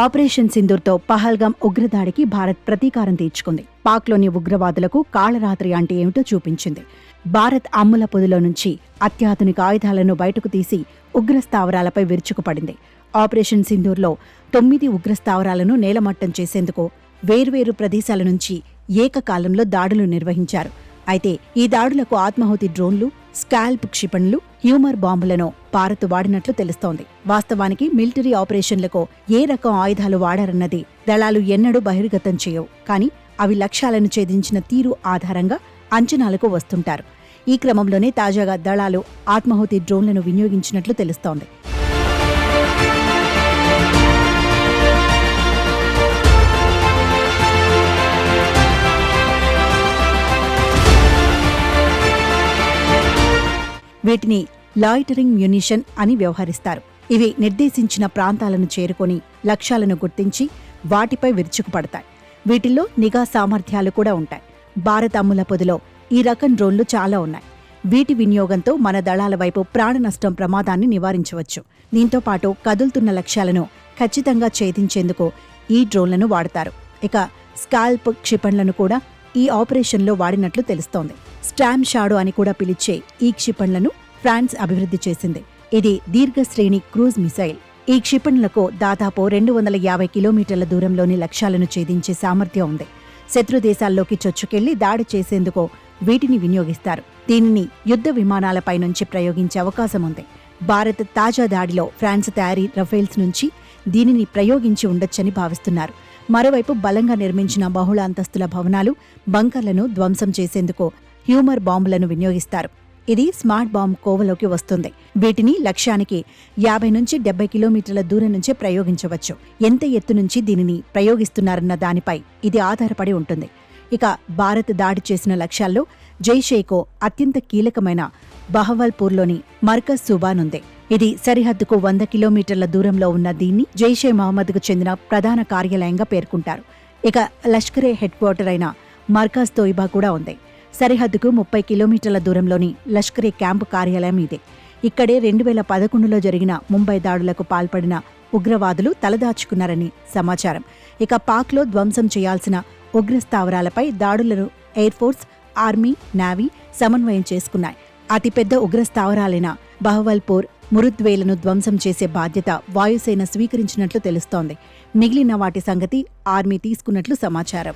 Operation సింధూర్తో Pahalgam ఉగ్రదాడికి Bharat ప్రతీకారం తీర్చుకుంది. పాక్లోని ఉగ్రవాదులకు కాళరాత్రి అంటే ఏమిటో చూపించింది. భారత్ అమ్ముల పొదిలో నుంచి అత్యాధునిక ఆయుధాలను బయటకు తీసి ఉగ్రస్థావరాలపై విరుచుకుపడింది. ఆపరేషన్ సింధూర్లో 9 ఉగ్రస్థావరాలను నేలమట్టం చేసేందుకు వేర్వేరు ప్రదేశాల నుంచి ఏకకాలంలో దాడులు నిర్వహించారు. అయితే ఈ దాడులకు ఆత్మాహుతి డ్రోన్లు, స్కాల్ప్ క్షిపణులు, హ్యూమర్ బాంబులను భారత్ వాడినట్లు తెలుస్తోంది. వాస్తవానికి మిలిటరీ ఆపరేషన్లకు ఏ రకం ఆయుధాలు వాడారన్నది దళాలు ఎన్నడూ బహిర్గతం చేయవు. కానీ అవి లక్ష్యాలను ఛేదించిన తీరు ఆధారంగా అంచనాలకు వస్తుంటారు. ఈ క్రమంలోనే తాజాగా దళాలు ఆత్మాహుతి డ్రోన్లను వినియోగించినట్లు తెలుస్తోంది. వీటిని లాయిటరింగ్ మ్యునిషన్ అని వ్యవహరిస్తారు. ఇవి నిర్దేశించిన ప్రాంతాలను చేరుకొని లక్ష్యాలను గుర్తించి వాటిపై విరుచుకుపడతాయి. వీటిల్లో నిఘా సామర్థ్యాలు కూడా ఉంటాయి. భారత్ అమ్ముల పొదిలో ఈ రకం డ్రోన్లు చాలా ఉన్నాయి. వీటి వినియోగంతో మన దళాల వైపు ప్రాణ నష్టం ప్రమాదాన్ని నివారించవచ్చు. దీంతో పాటు కదులుతున్న లక్ష్యాలను ఖచ్చితంగా ఛేదించేందుకు ఈ డ్రోన్లను వాడతారు. ఇక స్కాల్ప్ క్షిపణులను కూడా ఈ ఆపరేషన్లో వాడినట్లు తెలుస్తోంది. స్టామ్ షాడో అని కూడా పిలిచే ఈ క్షిపణులను ఫ్రాన్స్ అభివృద్ధి చేసింది. ఇది దీర్ఘశ్రేణి క్రూజ్ మిసైల్. ఈ క్షిపణులకు దాదాపు 250 కిలోమీటర్ల దూరంలోని లక్ష్యాలను ఛేదించే సామర్థ్యం ఉంది. శత్రు దేశాల్లోకి చొచ్చుకెళ్లి దాడి చేసేందుకు వీటిని వినియోగిస్తారు. దీనిని యుద్ధ విమానాలపై నుంచి ప్రయోగించే అవకాశం ఉంది. భారత్ తాజా దాడిలో ఫ్రాన్స్ తయారీ రఫేల్స్ నుంచి దీనిని ప్రయోగించి ఉండొచ్చని భావిస్తున్నారు. మరోవైపు బలంగా నిర్మించిన బహుళ అంతస్తుల భవనాలు, బంకర్లను ధ్వంసం చేసేందుకు హ్యూమర్ బాంబులను వినియోగిస్తారు. ఇది స్మార్ట్ బాంబ్ కోవలోకి వస్తుంది. వీటిని లక్ష్యానికి 50 నుంచి 70 కిలోమీటర్ల దూరం నుంచే ప్రయోగించవచ్చు. ఎంత ఎత్తు నుంచి దీనిని ప్రయోగిస్తున్నారన్న దానిపై ఇది ఆధారపడి ఉంటుంది. ఇక భారత్ దాడి చేసిన లక్ష్యాల్లో జైషేకో అత్యంత కీలకమైన బహవల్పూర్లోని మర్కజ్ సుబాన్ ఉంది. ఇది సరిహద్దుకు 100 కిలోమీటర్ల దూరంలో ఉన్న దీన్ని జైషే మహమ్మద్కు చెందిన ప్రధాన కార్యాలయంగా పేర్కొంటారు. ఇక లష్కరే హెడ్ క్వార్టర్ అయిన మర్కజ్ తోయిబా కూడా ఉంది. సరిహద్దుకు 30 కిలోమీటర్ల దూరంలోని లష్కరే క్యాంపు కార్యాలయం ఇదే. ఇక్కడే 2011లో జరిగిన ముంబై దాడులకు పాల్పడిన ఉగ్రవాదులు తలదాచుకున్నారని సమాచారం. ఇక పాక్లో ధ్వంసం చేయాల్సిన ఉగ్రస్థావరాలపై దాడులను ఎయిర్ఫోర్స్, ఆర్మీ, నేవీ సమన్వయం చేసుకున్నాయి. అతిపెద్ద ఉగ్రస్థావరాలైన బహవల్పూర్, మురుద్వేలను ధ్వంసం చేసే బాధ్యత వాయుసేన స్వీకరించినట్లు తెలుస్తోంది. మిగిలిన వాటి సంగతి ఆర్మీ తీసుకున్నట్లు సమాచారం.